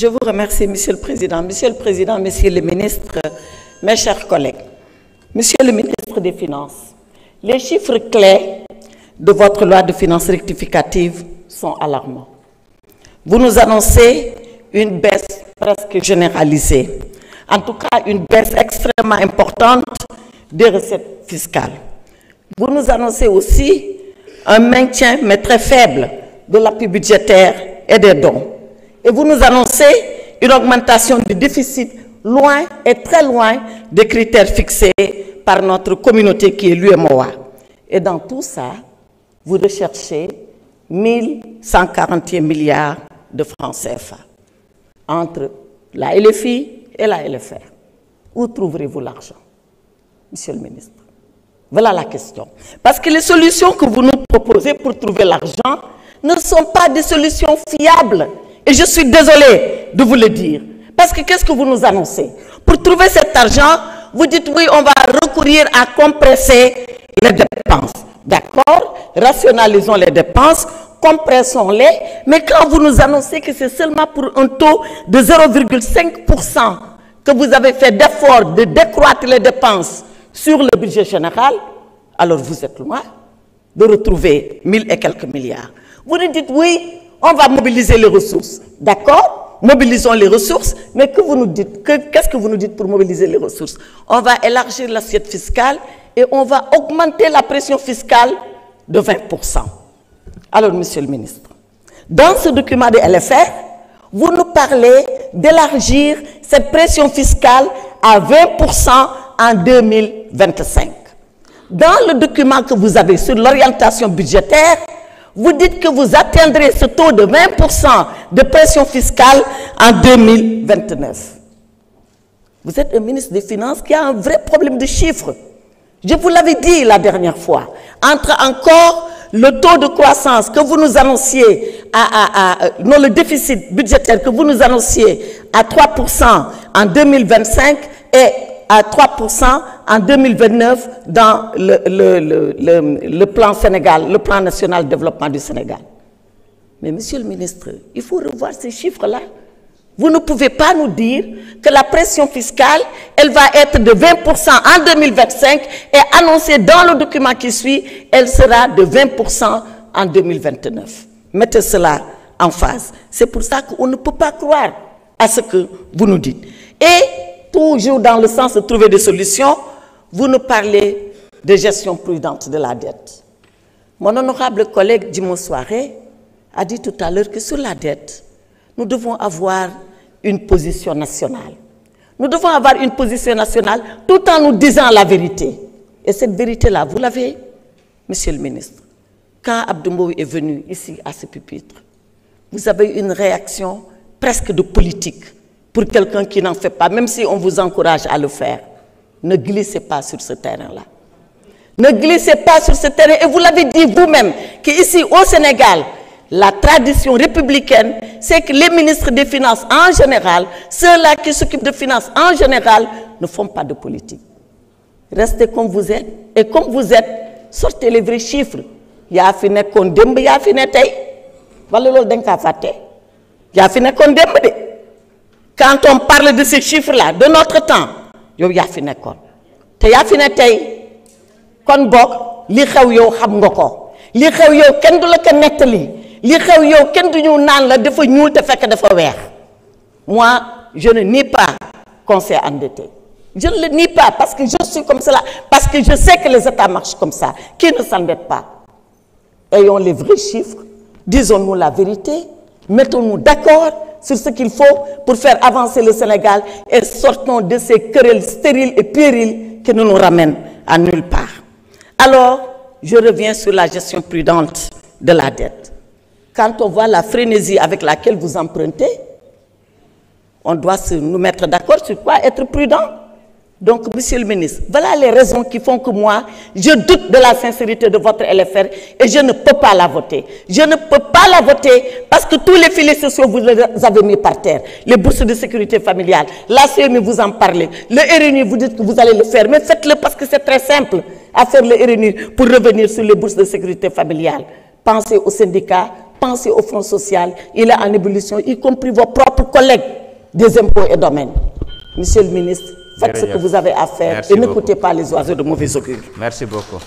Je vous remercie, Monsieur le Président. Monsieur le Président, Messieurs les ministres, mes chers collègues. Monsieur le ministre des Finances, les chiffres clés de votre loi de finances rectificative sont alarmants. Vous nous annoncez une baisse presque généralisée, en tout cas une baisse extrêmement importante des recettes fiscales. Vous nous annoncez aussi un maintien, mais très faible, de l'appui budgétaire et des dons. Et vous nous annoncez une augmentation du déficit loin et très loin des critères fixés par notre communauté qui est l'UEMOA. Et dans tout ça, vous recherchez 1141 milliards de francs CFA entre la LFI et la LFR. Où trouverez-vous l'argent, Monsieur le ministre? Voilà la question. Parce que les solutions que vous nous proposez pour trouver l'argent ne sont pas des solutions fiables. Et je suis désolée de vous le dire. Parce que qu'est-ce que vous nous annoncez? Pour trouver cet argent, vous dites oui, on va recourir à compresser les dépenses. D'accord? Rationalisons les dépenses, compressons-les. Mais quand vous nous annoncez que c'est seulement pour un taux de 0,5% que vous avez fait d'effort de décroître les dépenses sur le budget général, alors vous êtes loin de retrouver 1000 et quelques milliards. Vous nous dites oui, on va mobiliser les ressources. D'accord? Mobilisons les ressources, mais que vous nous dites, qu'est-ce que vous nous dites pour mobiliser les ressources? On va élargir l'assiette fiscale et on va augmenter la pression fiscale de 20%. Alors, Monsieur le ministre, dans ce document de LFR, vous nous parlez d'élargir cette pression fiscale à 20% en 2025. Dans le document que vous avez sur l'orientation budgétaire, vous dites que vous atteindrez ce taux de 20% de pression fiscale en 2029. Vous êtes un ministre des Finances qui a un vrai problème de chiffres. Je vous l'avais dit la dernière fois. Entre encore le taux de croissance que vous nous annonciez, non, le déficit budgétaire que vous nous annonciez à 3% en 2025 et à 3% en 2029 dans le plan Sénégal, le plan national de développement du Sénégal. Mais Monsieur le ministre, il faut revoir ces chiffres-là. Vous ne pouvez pas nous dire que la pression fiscale, elle va être de 20% en 2025 et annoncée dans le document qui suit, elle sera de 20% en 2029. Mettez cela en phase. C'est pour ça qu'on ne peut pas croire à ce que vous nous dites. Et toujours dans le sens de trouver des solutions, vous nous parlez de gestion prudente de la dette. Mon honorable collègue Dimo Soare a dit tout à l'heure que sur la dette, nous devons avoir une position nationale. Nous devons avoir une position nationale tout en nous disant la vérité. Et cette vérité-là, vous l'avez, Monsieur le ministre. Quand Abdou Mbow est venu ici à ce pupitre, vous avez eu une réaction presque de politique pour quelqu'un qui n'en fait pas, même si on vous encourage à le faire. Ne glissez pas sur ce terrain-là. Ne glissez pas sur ce terrain. Et vous l'avez dit vous-même, qu'ici au Sénégal, la tradition républicaine, c'est que les ministres des Finances en général, ceux-là qui s'occupent de finances en général, ne font pas de politique. Restez comme vous êtes. Et comme vous êtes, sortez les vrais chiffres. Ya fi nekkoon démb, ya fi ne tey. Wala loolu dañ ka fàtte. Ya fi nekkoon démb de. Quand on parle de ces chiffres-là, de notre temps, yow ya fi nekkoon. Te ya fi ne tey. Kon bok li xew yow xam nga ko. Li xew yow kenn du la ko nettali. Li xew yow kenn du ñu naan la dafa ñuul te fekk dafa weex. Moi, je ne nie pas qu'on s'est endetté. Je ne le nie pas parce que je suis comme cela, parce que je sais que les États marchent comme ça. Qui ne s'endette pas? Ayons les vrais chiffres, disons-nous la vérité, mettons-nous d'accord sur ce qu'il faut pour faire avancer le Sénégal et sortons de ces querelles stériles et puériles qui ne nous ramènent à nulle part. Alors, je reviens sur la gestion prudente de la dette. Quand on voit la frénésie avec laquelle vous empruntez, on doit nous mettre d'accord sur quoi être prudent. Donc, Monsieur le ministre, voilà les raisons qui font que moi, je doute de la sincérité de votre LFR et je ne peux pas la voter. Je ne peux pas la voter parce que tous les filets sociaux, vous les avez mis par terre. Les bourses de sécurité familiale, la CMU, vous en parlez. Le RNU, vous dites que vous allez le faire, mais faites-le parce que c'est très simple à faire le RNU pour revenir sur les bourses de sécurité familiale. Pensez aux syndicats, pensez au Fonds social, il est en ébullition, y compris vos propres collègues des impôts et domaines. Monsieur le ministre, faites ce que vous avez à faire et n'écoutez pas les oiseaux de mauvais augure. Merci beaucoup.